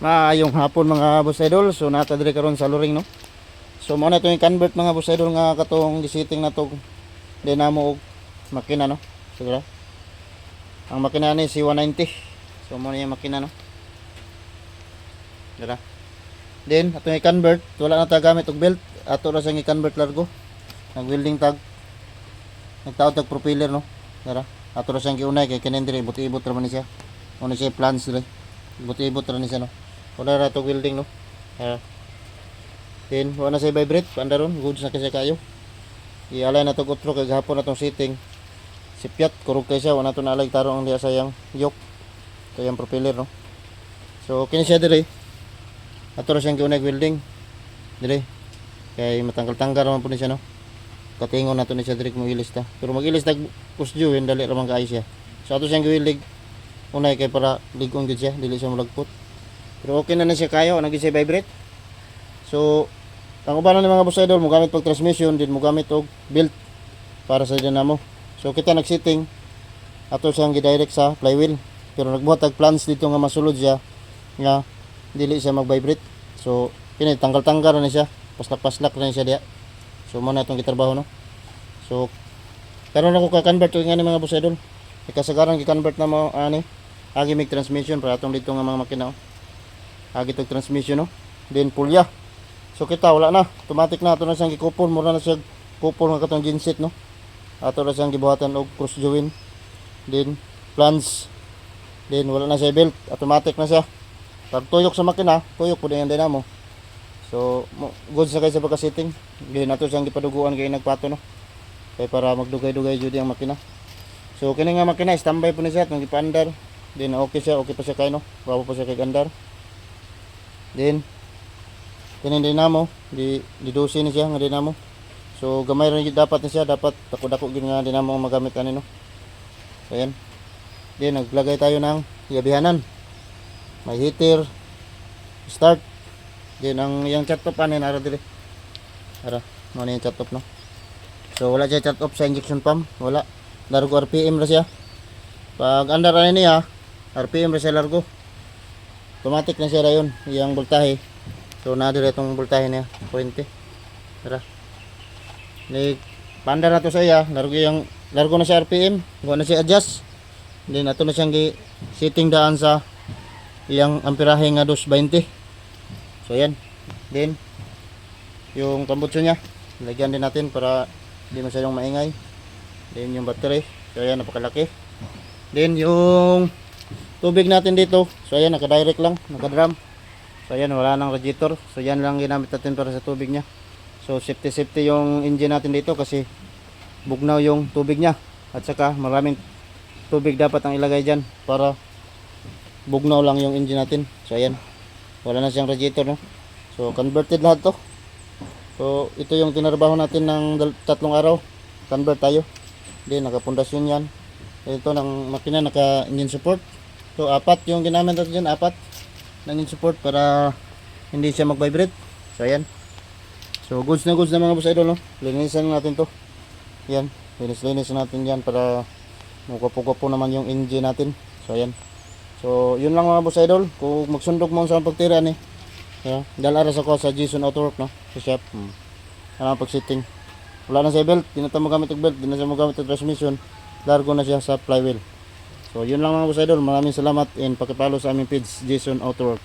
Maayong hapon mga boss idol. So nata diri karon sa luring no. So mo na to yung convert mga boss idol nga katong gisiting na to dynamo og makina no. Siguro. Ang makina ni C190. So mo na yung makina no. Dira. Then ato yung convert, wala na ta gamit og belt. Ato ra sang i-convert largo. Nag welding tag. Nagtaod tag propeller no. Dira. Ato ra sang giunay kay kinin diri ibot-ibot ra man ni siya. Ano siya plans diri. Ibot-ibot ra ni siya no. Wala ra to welding no. Then wala na siya vibrate pandaron, goods na kasi kayo. Ialay na to utro kay gahapon na tong setting. Sipyat kurog kay siya, wala to naalay tarong ang diya sayang yoke. Kayang propeller no. So kini siya dire. Ato ra siyang giunay welding. Dire. Kay matanggal-tanggal man po ni siya no. Katingon na to ni siya dire kung ilis ta. Pero mag-ilis tag kusju dali ra man kaayo siya. So ato siyang giweldig unay kay para ligong gid siya, dili siya mulagpot. Pero okay na siya kayo, nag-isay vibrate. So, ang ubanan ng mga boss idol, mogamit pag transmission, din mogamit og belt para sa dynamo. So, kita nag-setting, ato siyang gidirect sa flywheel. Pero nagbuhat tag plans dito nga masulod siya, nga dili siya mag-vibrate. So, kini tanggal-tanggal na siya, paslak-paslak na siya diya. So, muna itong gitrabaho, no? So, karon ako ka-convert ko nga ni mga boss idol. Kasagaran gi-convert na mo, agi mig transmission para atong dito nga mga makina, oh. Agi tog transmission no. Then pulya. So kita wala na. Automatic na ato na siyang gikupol, mura na siya kupol nga katong genset no. Ato na siyang gibuhatan og cross join. Then plans. Then wala na siya belt, automatic na siya. Pag tuyok sa makina, tuyok pud yung dynamo. So good sa kay sa pagka-setting. Then ato siyang gipaduguan kay nagpato no. Kay para magdugay-dugay jud ang makina. So kini nga makina standby po ni siya tong gipaandar. Then okay siya, okay pa siya kay no. Bago pa siya kay andar. Then kini dynamo di 12 ni siya nga dynamo. So gamay ra gyud dapat ni siya, dapat dako-dako gyud nga dynamo ang magamit ani no. So ayan. Then naglagay tayo ng gabihanan. May heater, start. Then ang yang chat off ani nara dire. Ara, mo ni chat off no. So wala siya chat off sa injection pump, wala. Largo RPM ra siya. Pag andar ani niya, RPM ra siya largo. Automatic na siya rayon, yung voltahe. So na dire itong voltahe niya, 20. Tara. Ni panda na to sa iya, largo na siya RPM, go na siya adjust. Then ato na siyang setting daan sa iyang amperahe nga 220. So yan. Then yung tambutso niya, lagyan din natin para hindi masyadong maingay. Then yung battery, so yan napakalaki. Then yung tubig natin dito, so ayan naka-direct lang, naka-drum. So ayan wala nang radiator. So yan lang ginamit natin para sa tubig niya. So safety yung engine natin dito kasi bugnaw yung tubig niya. At saka maraming tubig dapat ang ilagay diyan para bugnaw lang yung engine natin. So ayan. Wala na siyang radiator no. So converted lahat to. So ito yung tinarbaho natin ng 3 araw. Convert tayo. Then naka-pundasyon yan. Ito ng makina naka-engine support. So, 4 yung ginamit natin dyan, 4 ng support para hindi siya mag-vibrate. So, ayan. So, goods na mga boss idol, no? Linisan natin to. Ayan. Linis natin yan para magwapo-gwapo naman yung engine natin. So, ayan. So, yun lang mga boss idol. Kung magsundok mo sa pagtira ni. Yeah. Dalaras ako sa Jason Autowork, no? Sa shop. Ano ang pag-setting. Wala na siya belt. Di na tayo magamit ng belt. Di na siya magamit ng transmission. Largo na siya sa flywheel. So yun lang mga boss idol, maraming salamat and pakipalo sa aming page Jason Autowork.